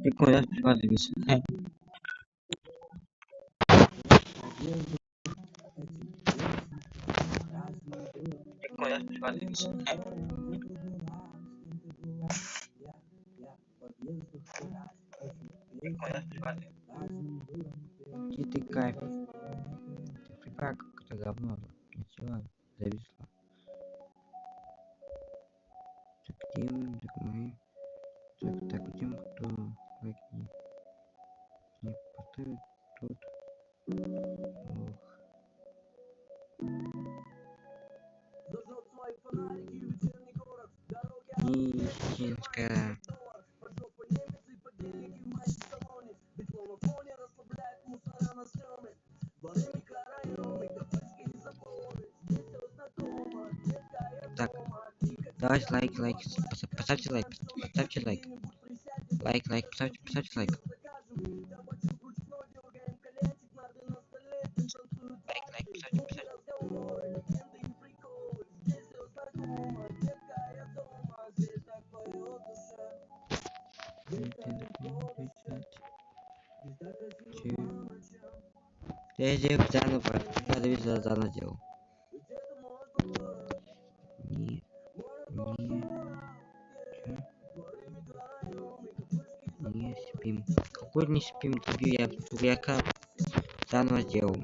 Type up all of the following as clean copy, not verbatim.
Прикольно, прикладывайся. Прикольно, прикладывайся. Прикольно, прикладывайся. Ты кайф. Ты как-то говно. Ничего, зависло. Так тем, так мы. Так тем, кто лайк не поставит, тот лох. Нищенская. Так, давайте лайк, поставьте лайк, поставьте лайк. Лайк, поставьте лайк. Лайк, поставьте. Я сделал заново, прикладывайся заново сделал. Не спим. Какой не спим? Я дурака заново сделал.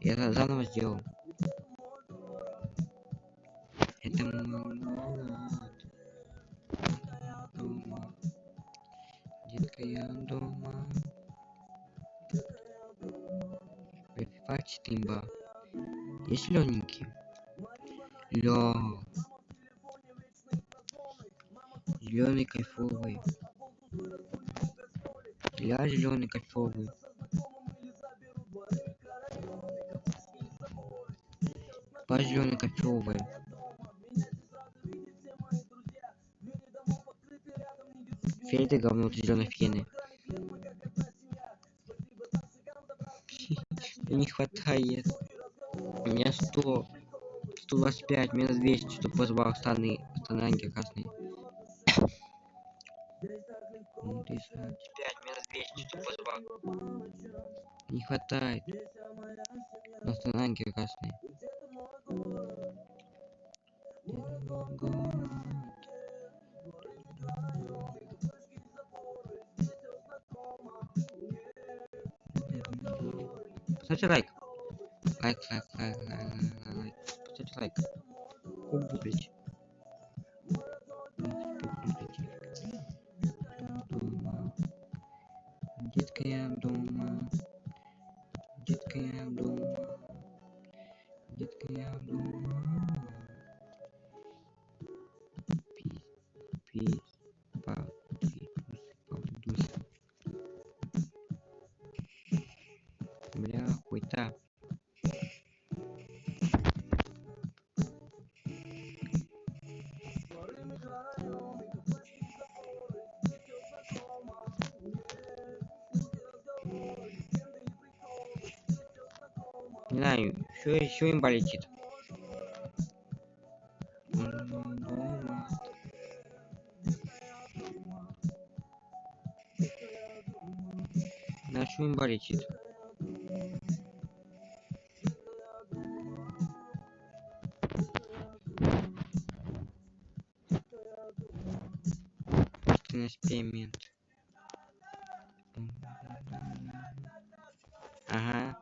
Я заново сделал. Это дома. Детка, я дома. Прифакт имба. Есть зелененький? Зеленый кайфовый. Я зеленый кайфовый. По зеленый кайфовый. Фейда говно, ты зеленой фены. Не хватает. У меня 100. 125, минус 200, чтобы позвал станы красные. 35, минус 200, чтобы позвал. Не хватает. На стананге красные. Поставьте лайк. Лайк. Поставьте лайк. Блять. Детка, я дома. Детка, я дома. Детка, я дома. Бля, хуйта. Не знаю, еще им болетит. На что им болетит? Эксперимент. Ага.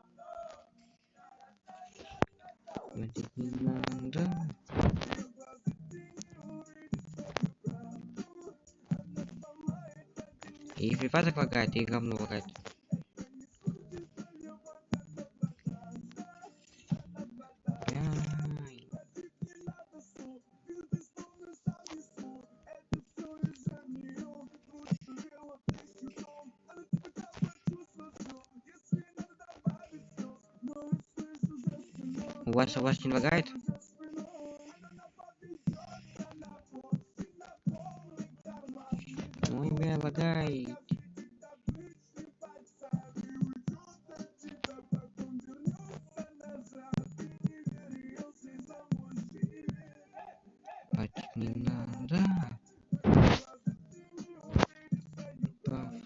И припадок лагает, и говно лагает. У вас не лагает? Ой, бля, лагает.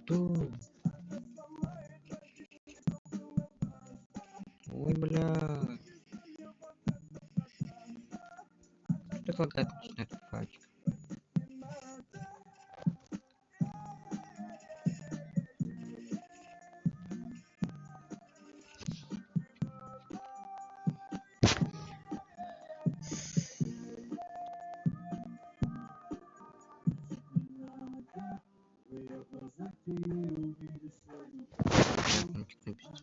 Что? Ой, бля. Что лагает начинает фальчик? Фальчик написано.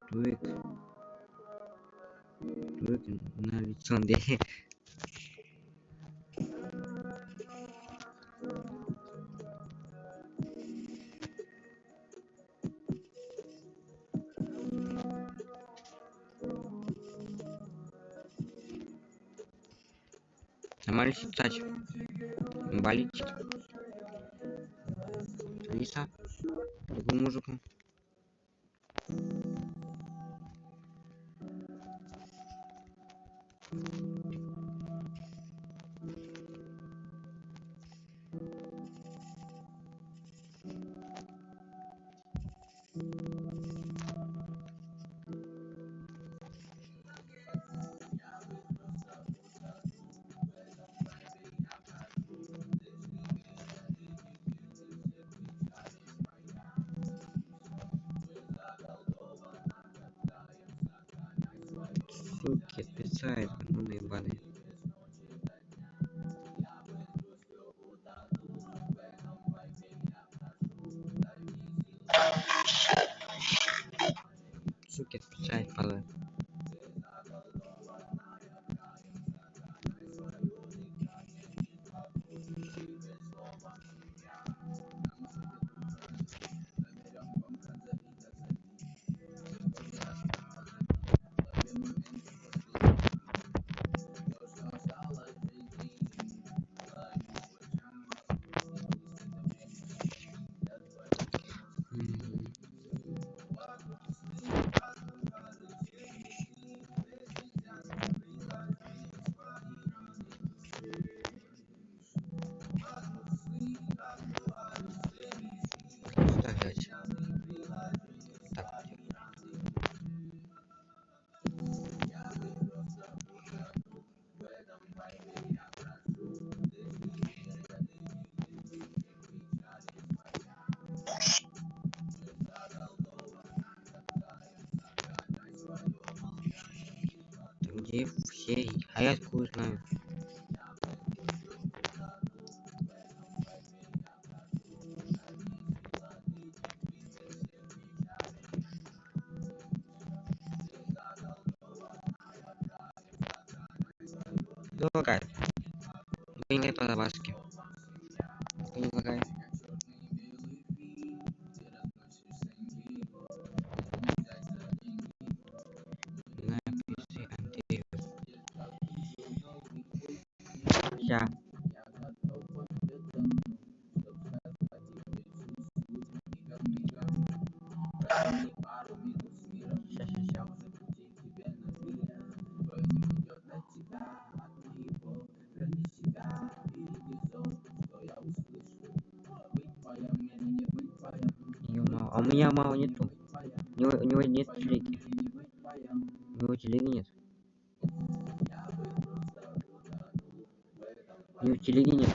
Туик. Туик на лицо Андрея. Нормально читать. Болит. Алиса. Другую музыку. Суки, отписает, ну наебаный. Суки, отписать, падает. Так, блядь. Так, где все? А я откуда знаю? Кто лагает? Вы не по лавашке. Кто не лагает? Напиши Андрею. Я. Ща. Ё-моё, а у меня мало нету. У него нет телеги. У него телеги нет. У него телеги нет.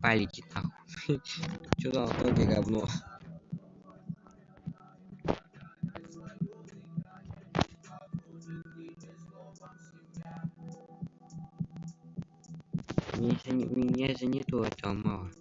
Полетит нахуй. Чё за итоге говно? Меня же нету этого мало.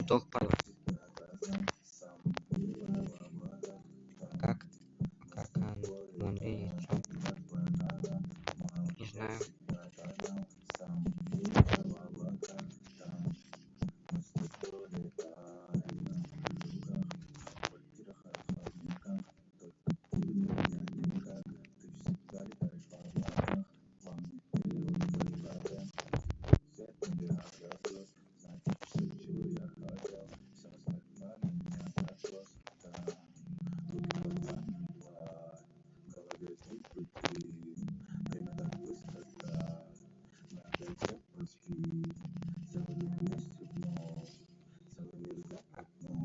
Сдох, падла. Как? Как он яйцо? Не знаю.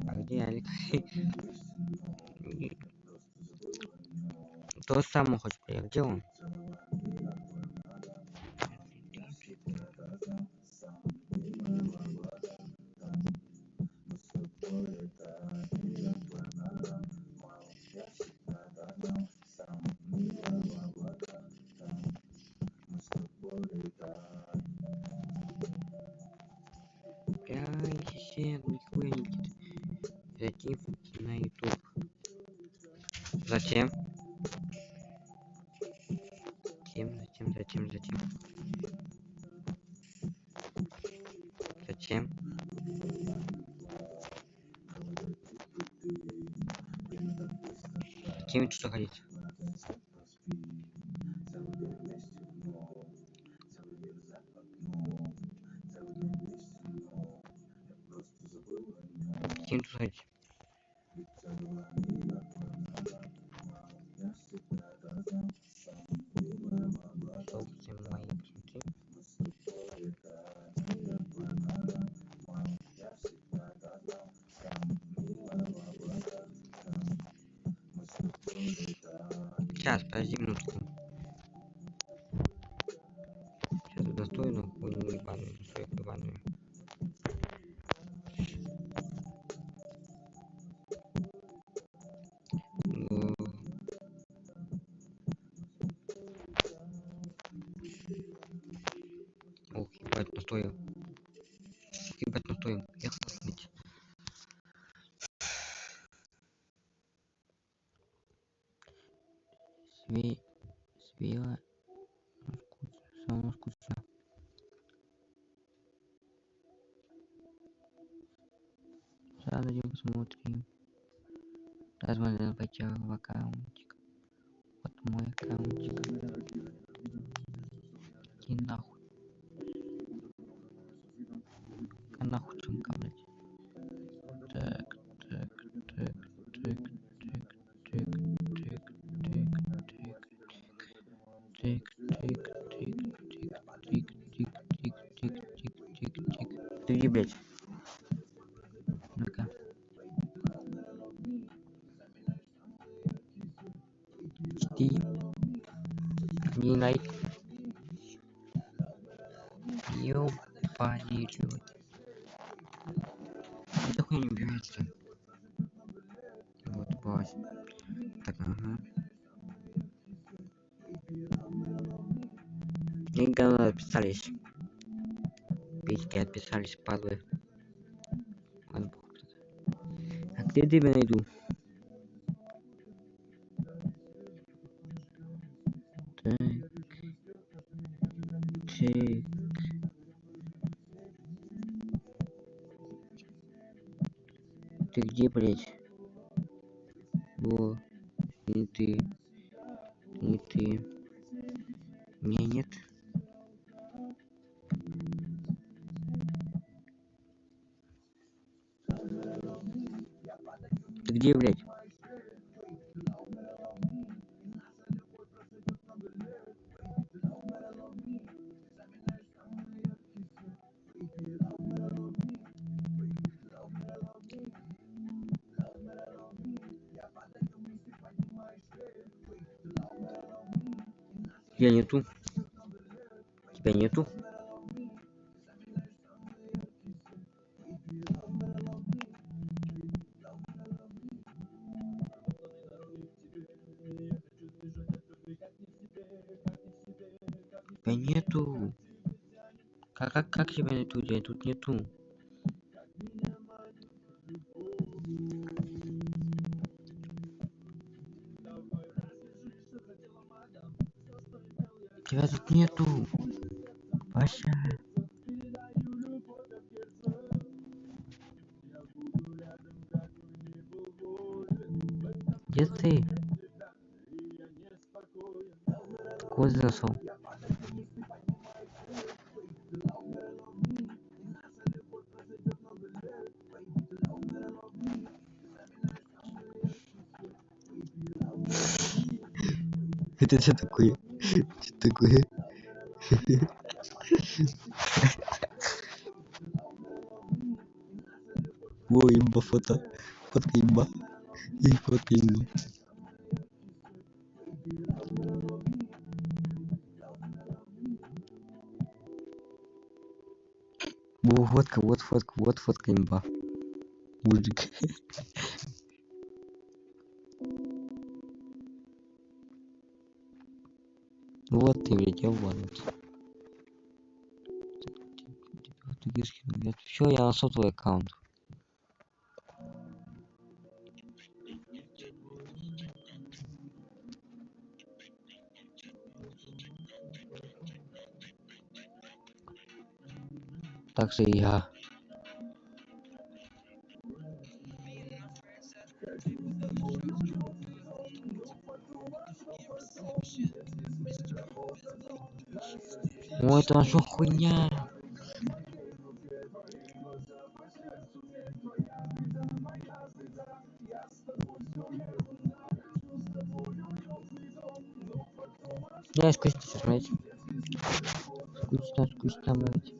А где Алик? То самое хочет приехать. Где он? Нихуя не видит. Зайти на YouTube. Зачем? Зачем? Зачем что ходить? Зачем тут ходить? Собственно, мои птенцы. Сейчас, подожди минутку. Сейчас достойно хуйню ебаную, достойку ебаную. Ох, ебать, настою. Ебать, настою. Ехал смыть. Свела. Самому скучно. Сейчас зайдем посмотрим. Возможно, пойти в аккаунтик. Вот мой аккаунтик. И нахуй. А нахуй чумка, блядь. Так. Ты где, блядь? Ну-ка. Ты. Не лайк. Ёбаный рот. Это хуйня не убирается. Вот, бось. Так, ага. Никогда отписались. Письки отписались, падлы. А где я тебя найду? Так. Чек. Ты где, блядь? Во. Не ты. Не ты. Не, нет. Ты где, блядь? Я нету. Тебя нету. Тебя нету. Как тебя нету? Тебя тут нету. Тебя тут нету. Вася. Где ты? Куда ты зашел? Это что такое? Что такое? Во, имба фото. Фотка имба. И фотка имба. Во, фотка, вот фотка имба. Мужик. Вот ты влетел в ванну. Все, я нашел твой аккаунт. Так что я. Ой, это что хуйня? Я скучно смотреть. Скучно, блять.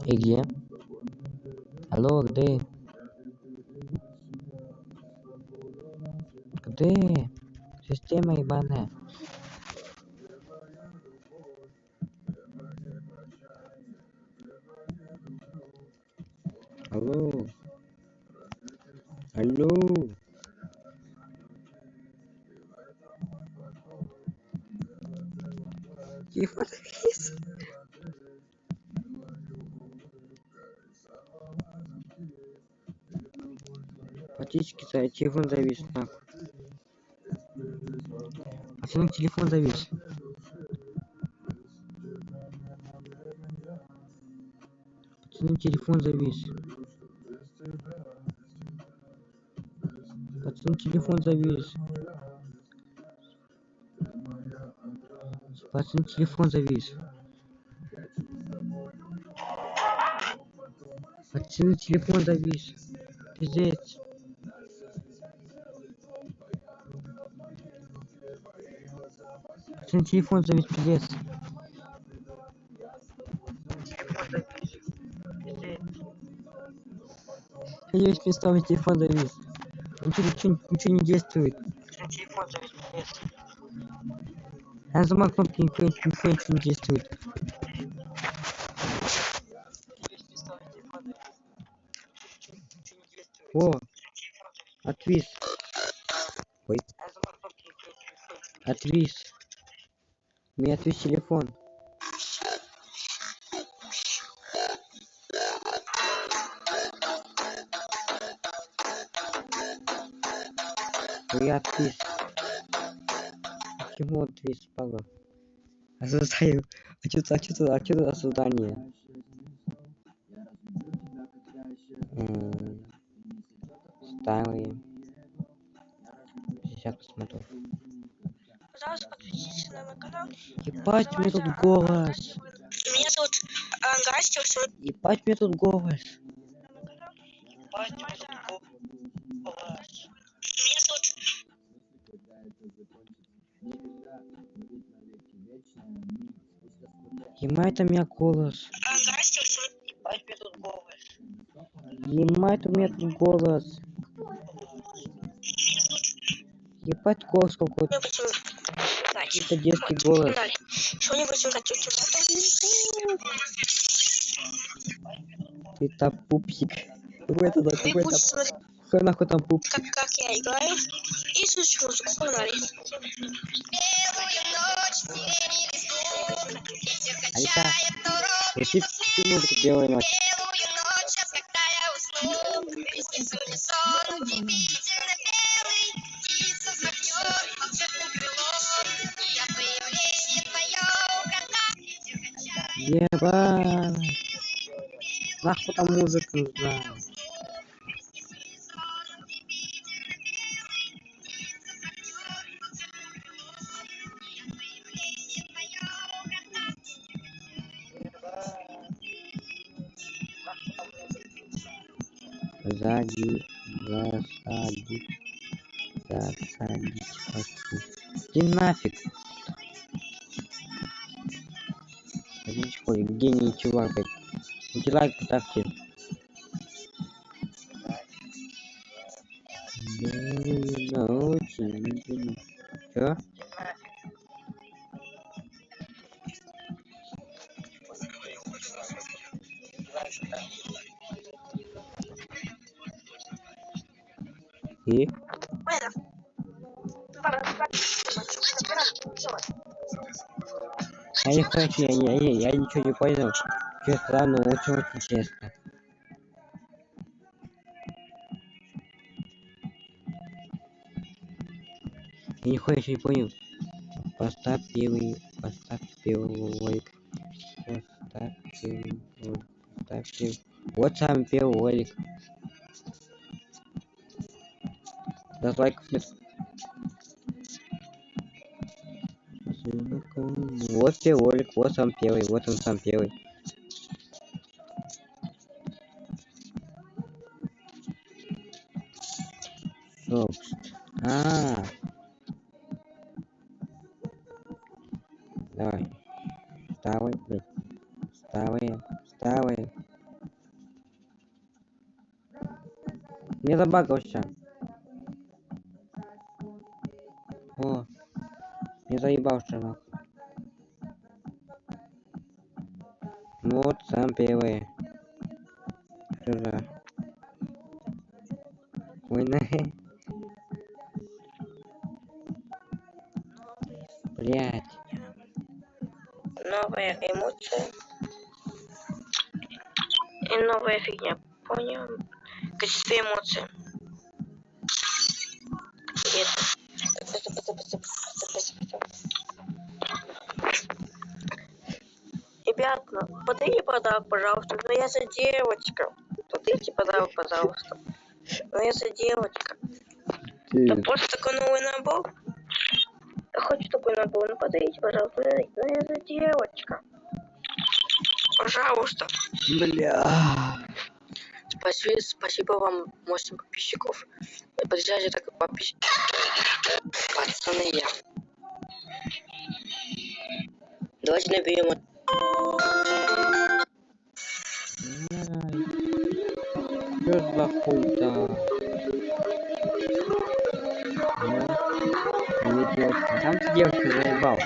И где? Алло, где? Где? Система ебаная. Алло. Алло. Телефон завис. Фактически телефон завис. Нахуй. Почему телефон завис? Почему телефон завис? Почему телефон завис? Почему телефон завис? Почему телефон завис? Пиздец. Почему телефон завис? Пиздец. Я весь перестал, телефон завис. Ничего не действует. Телефон завис, пиздец. Я нажимаю кнопки, ничего не действует. О, отвис. Ой. Отвис. У меня отвис телефон. Я отвис. Почему отвис, Павел? А задаю. А что задание? Старые. Сейчас посмотрю. Пожалуйста, подпишитесь на мой канал. Ебать, мне тут голос. Меня зовут Ангастер. Ебать, мне тут голос. Ебать, мне тут голос. Меня зовут... Ебать, у меня голос. Ангастер. Ебать, мне тут голос. Ебать, у меня тут голос. Ебать, голос какой-то. Это детский голос. Что-нибудь Это пупсик. Какой это? Какой нахуй там пуп? как я играю. И слушаю музыку, погнали. Алиса, включи музыку «Белая ночь». Ебать. Нахуй там музыка нужна. Сзади, засадить хочу. Иди нафиг. Ой, гений чувак. Дизлайк поставьте. Чё? И? Я не хочу, я ничего не понял. Честно, ну очень честно. Я нихуя еще не понял. Поставь первый ролик. Поставь первый ролик. Поставь первый. Вот самый первый ролик. Без лайков нет. Вот первый ролик, вот сам первый, вот он сам первый. Давай. Вставай, блядь. Вставай. Не забагался. О, не заебался нахуй. Вот сам первый. Что за? Война. Блять. Новая эмоция. И новая фигня. Понял? Качество эмоций. Ребят, подарите подарок, пожалуйста. Но я за девочка. Подарите подарок, пожалуйста. Но я за девочка. Да просто такой новый набор. Я хочу такой набор. Ну подарите, пожалуйста. Но я за девочка. Пожалуйста. Бля. Спасибо вам, 8 подписчиков. Подъезжайте так подписчики. Пацаны, я. Давайте наберем. Что за хуйта? Не девочка. Там ты девочка заебал.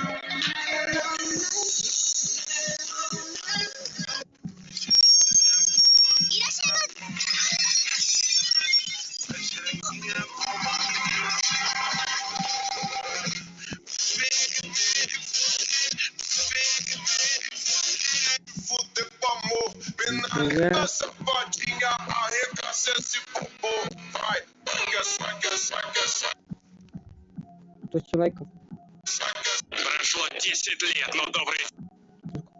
Кто лайков? Прошло 10 лет, но добрый...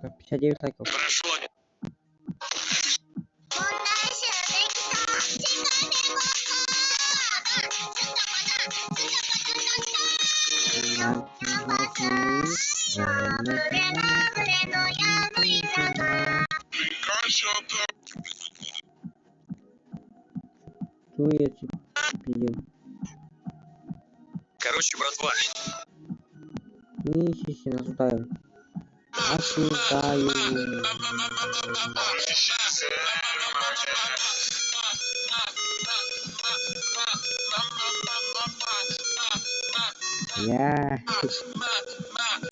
59 лайков. Прошло... Ну я тебе пиздил. Короче, братва. Не ищи, осуждаю. Осуждаю. Я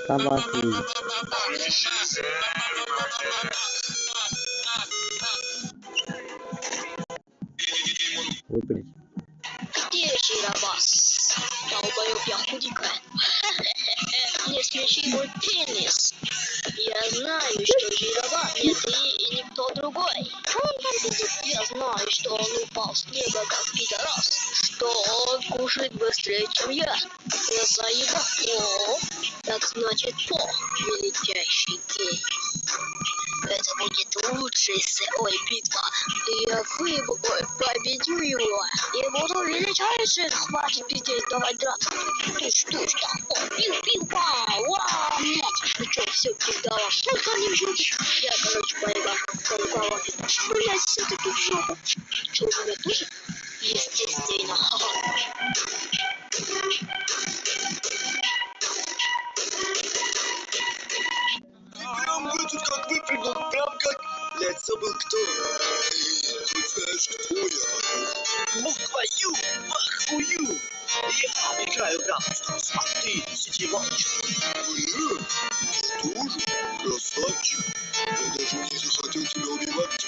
согласен. Выпилить. Жиробас. Долбоёб, я худенькая. Не смеши мой пенис. Я знаю, что Жиробас не ты и никто другой. Я знаю, что он упал с неба как пидорас. Что он кушает быстрее, чем я. Я заебал. О, так значит, величайший гей. Это будет лучшая битва. Я победю его. И буду величайшим. Хватит пиздеть, давай драться. Ты что? О, пил, вау, блядь. Ну что, все пиздало. Только не в жопе. Я, короче, поебашу. Блядь, все-таки в жопу. Что, у меня тоже? Естественно. Прям вы тут как выпрыгнул, прям как... Блядь, забыл кто. Ты знаешь, кто я? Ну, твою махую. Я играю Рамстус, а ты сиди молча. Что же? Красавчик. Я даже не захотел тебя убивать.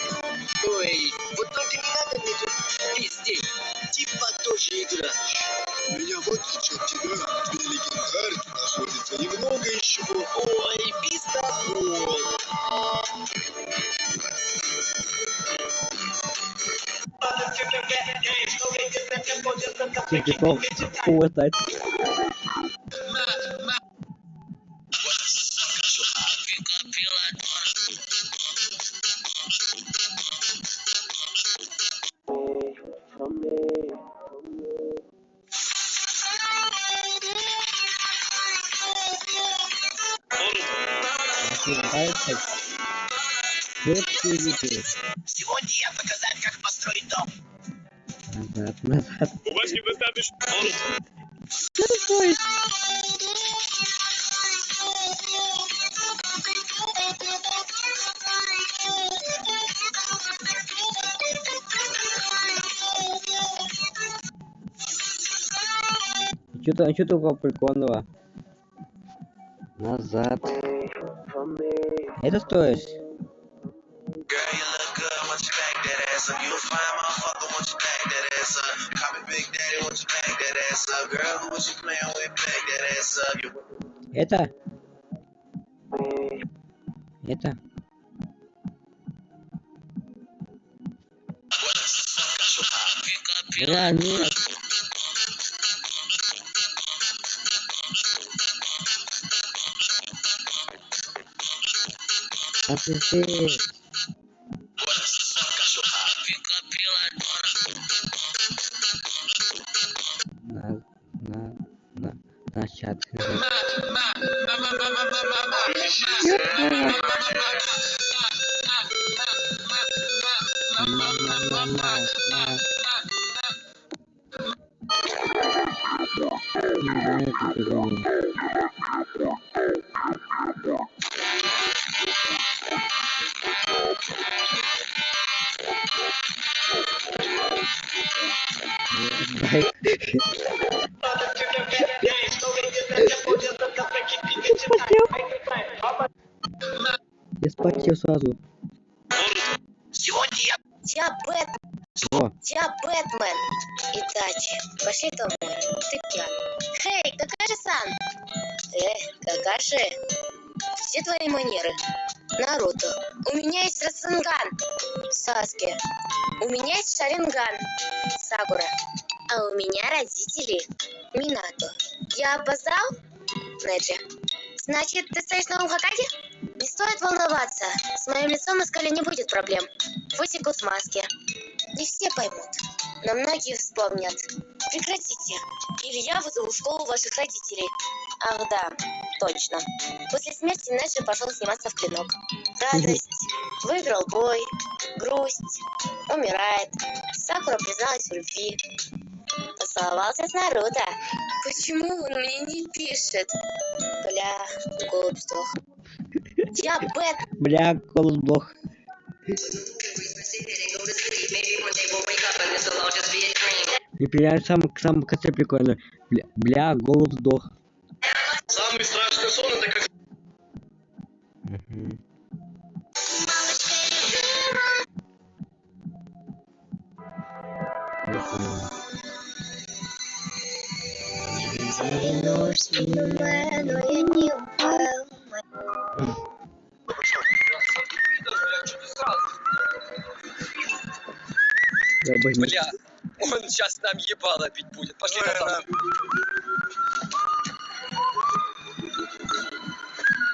Ой, вот только не надо мне тут пиздеть. Типа тоже играешь. У меня в отличие от тебя, две легендарки находятся и много еще. Ой, пиздобол. Типа, хватать. Сегодня я показать, как построить дом. Назад. У вас недостаточно. Что такого прикольного? Назад. Это стоишь? Girl, you look good once you back that ass up. You a fine motherfucker once you back that ass up. Call me Big Daddy once you back that ass up. Girl, who was you playing with? Back that ass up. Это? Нет. А ты здесь. На чат. Я спотел сразу. Сегодня Я О, Бэтмен. Итачи, пошли домой. Ты пьян. Хей, Какаши-сан. Какаши. Все твои манеры. Наруто. У меня есть Расенган. Саске. У меня есть Шаринган. Сакура. А у меня родители. Минато. Я опоздал? Неджи. Значит, ты стоишь на Хокаге? Не стоит волноваться. С моим лицом на скале не будет проблем. Высеку с маски. Не все поймут, но многие вспомнят. Прекратите, или я вызову в школу ваших родителей. Ах да, точно. После смерти Неджи пошел сниматься в клинок. Радость, выиграл бой, грусть, умирает. Сакура призналась в любви. Поцеловался с Наруто. Почему он мне не пишет? Бля, голубь сдох. Я Бэтмен. бля, голос блох. И прям сам конце прикольно. Бля, голос сдох. Самый страшный сон это как... Бля, он сейчас нам ебало бить будет. Пошли назад.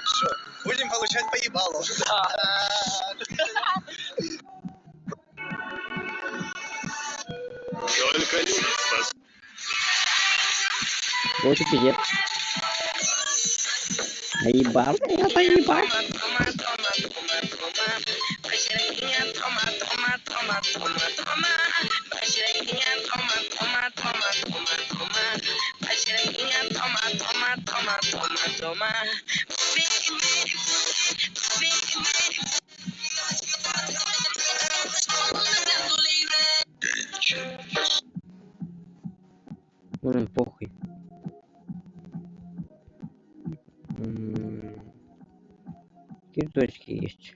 Что, будем получать по ебалу? Да. Только люди спас. Вот и пиздец. Наебал? Я поебал. Похуй. Какие точки есть?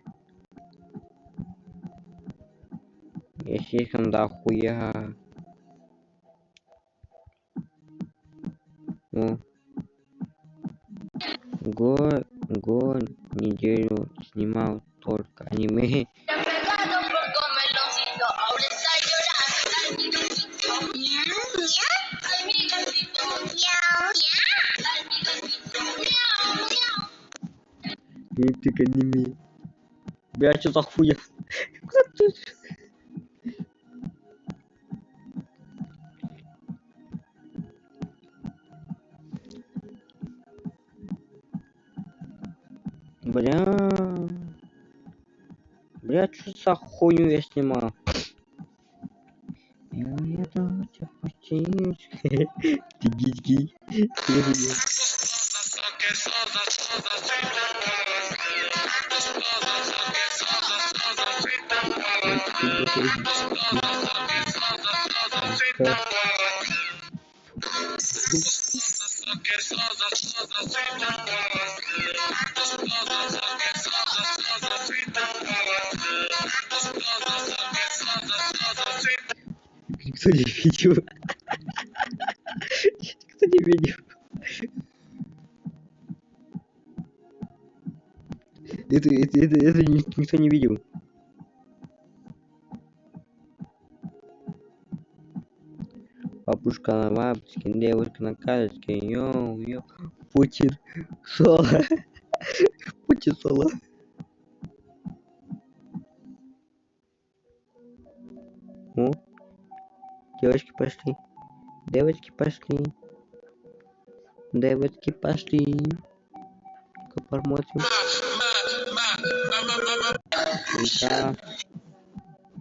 Если их там дохуя. Ну. Год неделю снимал только аниме. Только аниме. Бля, что за хуя? Бля, что за хуйню я снимал? Я давайте починишь. Тиги-тиги. Никто не видел. Никто не видел. Это никто не видел. Бабушка на бабушке, девушка на карточке, йоу. Путин соло. Путин соло. О, девочки пошли. Девочки пошли. Девочки пошли. Ну-ка посмотрим.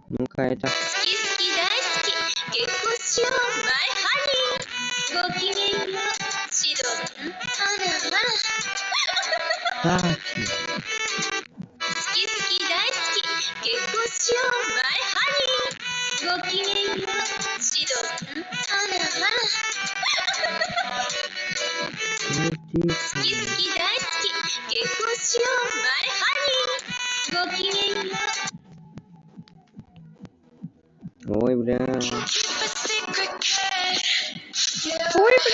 Ну-ка это. Ой, бля. Ой,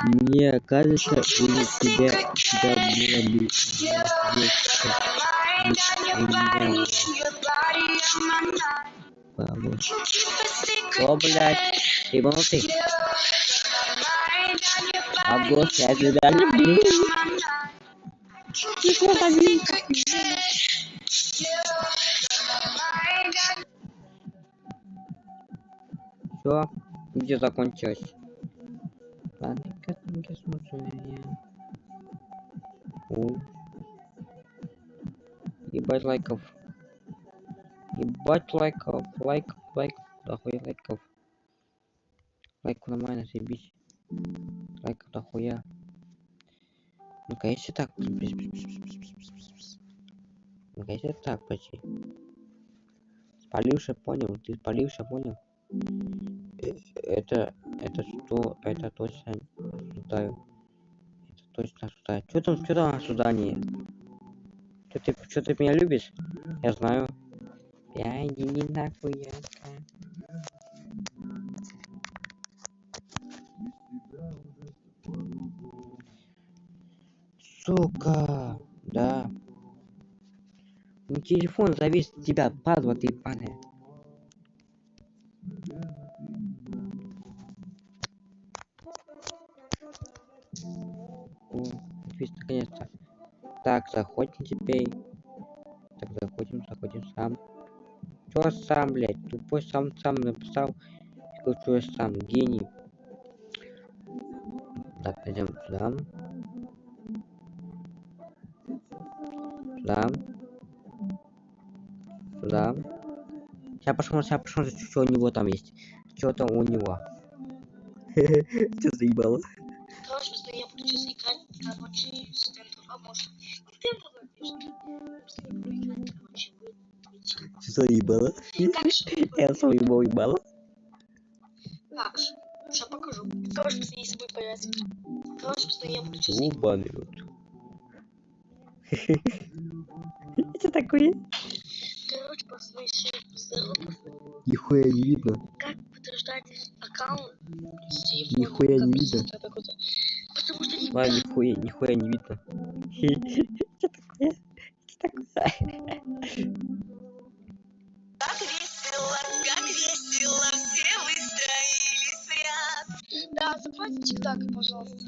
мне кажется, или тебя было бы О, блядь, ебанутый. А голос я тебя люблю. Все, где закончилось? Ладно, я смотрю. Ебать лайков. Ебать лайков. Лайк. Дохуя лайков. Лайк нормально, заебись. Лайков дохуя. Ну-ка, если так. Ну-ка, если так, почти. Спаливший, понял? Ты спаливший, понял? Это что? Это точно осуждаю. Это точно осуждаю. Что там осуждание? Что ты меня любишь? Я знаю. Я иди нахуй, я. Сука, да. Ну, телефон завис от тебя, падла ты ебаная. О, отвис наконец-то. Так, заходим теперь. Так, заходим сам. Чё сам, блядь? Тупой сам написал. Что я сам, гений. Так, пойдем сюда. Сюда. Сейчас посмотрим, что у него там есть. Что там у него. Что заебало? Короче, что я буду сейчас играть, короче, с тем, может. Что заебало? Я своего ебало. Как же? Сейчас покажу. Короче, что если будет появляться. Короче, что я буду сейчас играть. Ебаный рот. Что такое? Короче, послушай, здорово. Нихуя не видно. Как подтверждать аккаунт с телефона? Нихуя не видно. Потому что не Ладно, нихуя не видно. Что такое? Как весело, все выстроились в ряд. Да, заплатите тик-так, пожалуйста.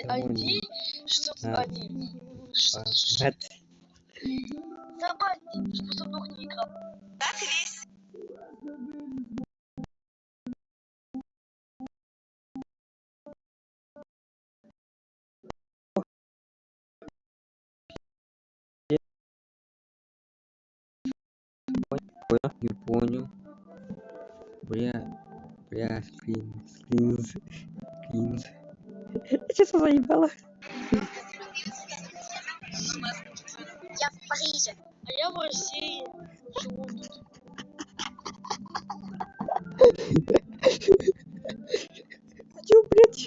Один, что-то один. Забавьте, чтобы сундук не играл. Так весело. Не понял. Бля, скринз. Что заебало? Я в Париже. А я в России. Живу тут. Чё, блядь?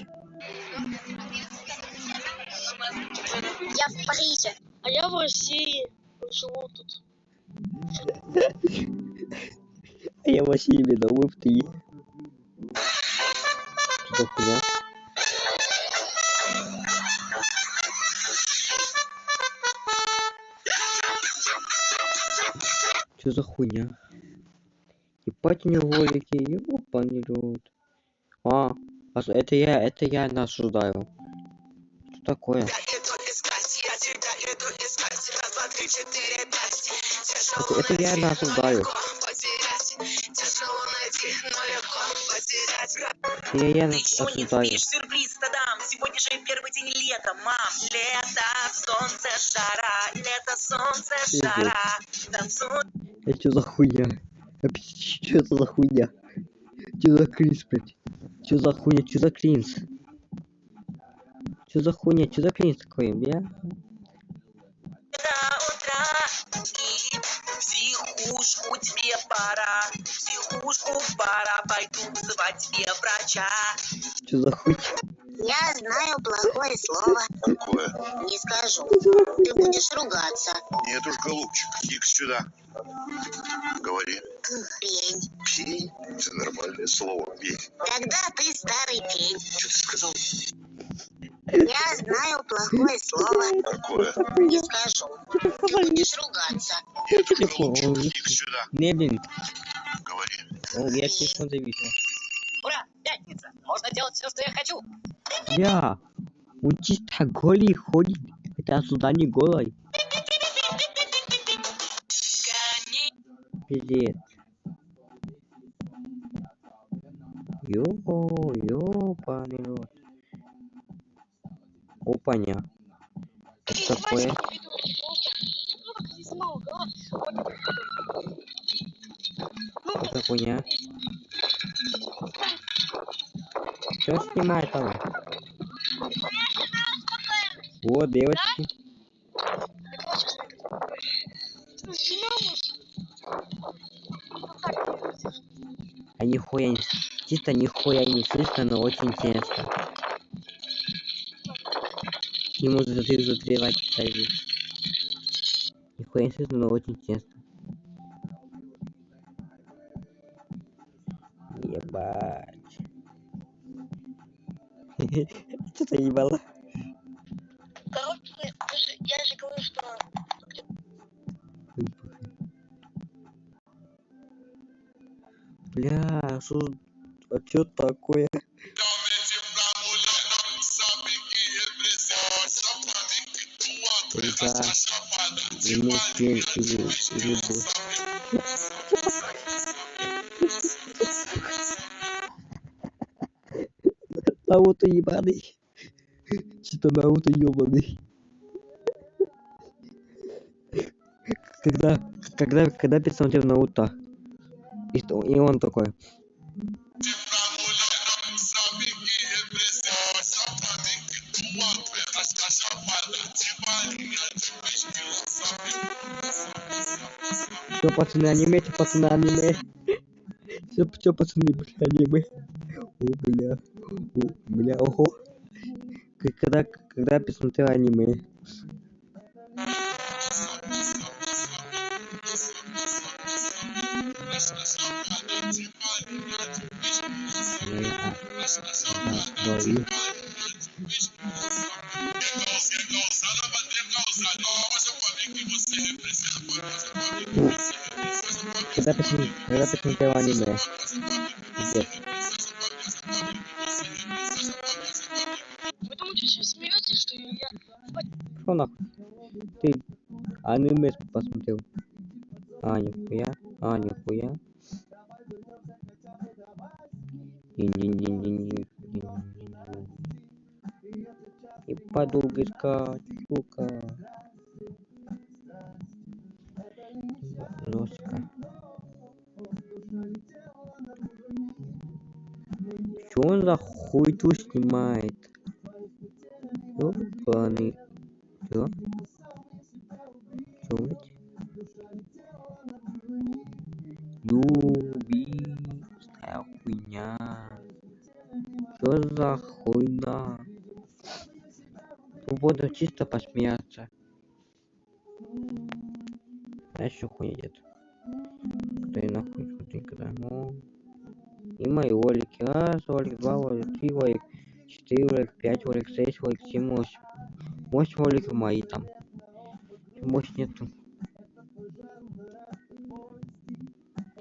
Я в Париже. А я в России. Живу тут. А я вообще именно в ты. Что хуйня? Что за хуйня? Ебать у него ролики, ёбаный рот. Это я насуждаю. Что такое? Это я насуждаю. Я осуждаю. Сюрприз дам. Сегодня же первый день лета, мам. Лето, солнце, жара. Лето, солнце, жара. Танцуй. Это что за хуйня? Что это за хуйня? Что за кринж, блядь? Что за хуйня? Что за кринж? Что за хуйня? Что за кринж такой, бля? И психушку тебе пора. Психушку пора. Пойду звать тебе врача. Что за хуйня? Я знаю плохое слово. Какое? Не скажу. Ты будешь ругаться. Нет уж, голубчик, иди сюда. Говори. Пень. Пень? Это нормальное слово, пень. Тогда ты старый пень. Что ты сказал? Я знаю плохое слово. Какое? Не скажу. Ты будешь ругаться. Нет уж, голубчик, иди сюда. Не, блин. Говори. Я телефон зависел. Ура, пятница. Можно делать все, что я хочу. Бля, он чисто голый ходит. Это сюда не голый. Пиздец. Ёбаный рот. Опаня. Что такое? Что хуйня? Что снимает там? Вот, девочки. А нихуя не... Чисто нихуя не слышно, но очень интересно. Ему затырывать, кстати. Фрэнсис, но очень честно. Ебать. Что-то ебало. Короче, я же говорю, что... Бля, а что такое? Ребят, ему пень или босс. Наруто ебаный. Что-то Наруто ебаный. Когда пересмотрел Наруто, и он такой. Все, пацаны, аниме, Все, пацаны, бля, аниме. Бля, ого. Когда пересмотрел аниме. Когда посмотрел аниме. Вы думаете, сейчас смеетесь, что я... Что нахуй? Ты аниме посмотрел? Нихуя. И подолго искать, сука. Жестко. Что он за хуйню снимает? Ёбаный. Чё? Чё, блядь? Любистая хуйня. Что за хуйня? Буду чисто посмеяться. А еще хуйня идет. Кто и нахуй смотри, когда. Ну. И мои ролики. Раз, ролик, 2, ролик, 3, ролик, 4, ролик, 5, ролик, 6, ролик, 7, 8. 8 роликов мои там. Больше нету.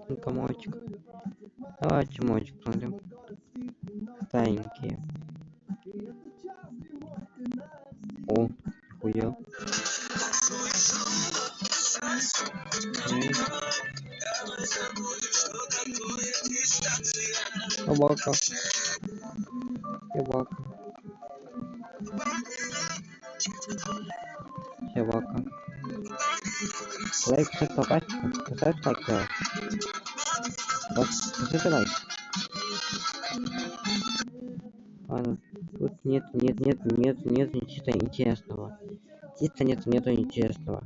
Ну-ка, мальчик. Давайте, мальчик, смотрим. Старенькие. О, хуя. Собака. Лайк, что попасть? Поставь лайк, да. Поставь лайк. Ладно. Тут нет ничего интересного. Чисто нету интересного.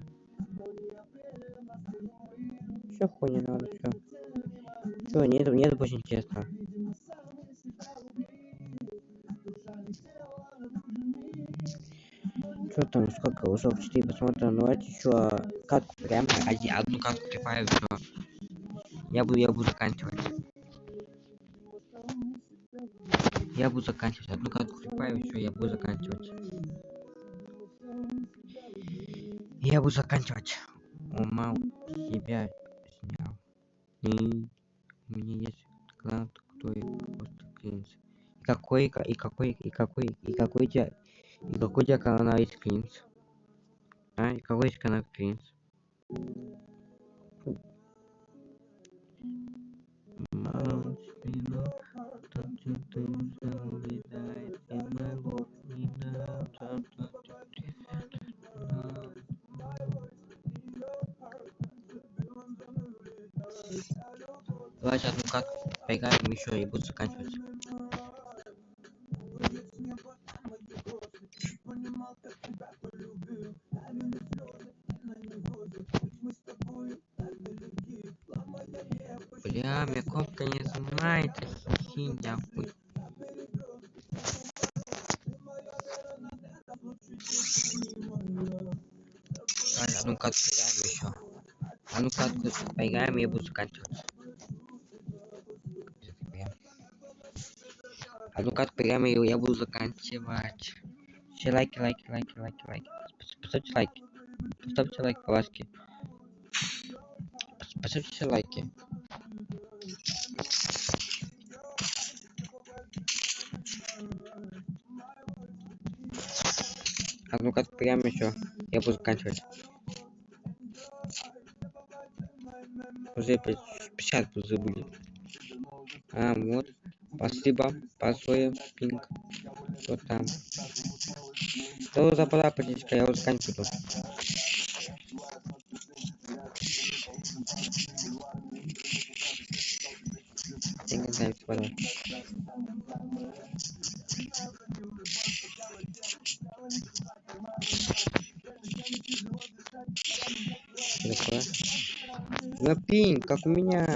Что хуйня надо, что? Нет больше интересного. Что там, сколько? Ушел 4 посмотрим. Давайте еще катку прям. Одну катку прибавим, все. Я буду заканчивать. Одну катку прибавим, все, я буду заканчивать. Умал себя снял. И у меня есть клан, кто просто клинс. Какой у тебя канал есть клинс? И какой есть канал клинс? Давайте одну катку поиграем еще и буду заканчивать. Бля, мне кнопка не знает, хиня хуй. ну-ка, поиграем еще. А ну-ка, поиграем, я буду заканчивать. А ну-ка, поиграем, я буду заканчивать. Все лайки. Поставьте лайки. Поставьте лайк, ласки. Поставьте лайки. А ну-ка, прям еще. Я буду заканчивать. Уже 50 забыли. А, вот. Спасибо. Большое. Пинг. Что там? Что за птичка? Я уже заканчиваю тут. Я не знаю, что это. Что такое? Ну, пинг, как у меня.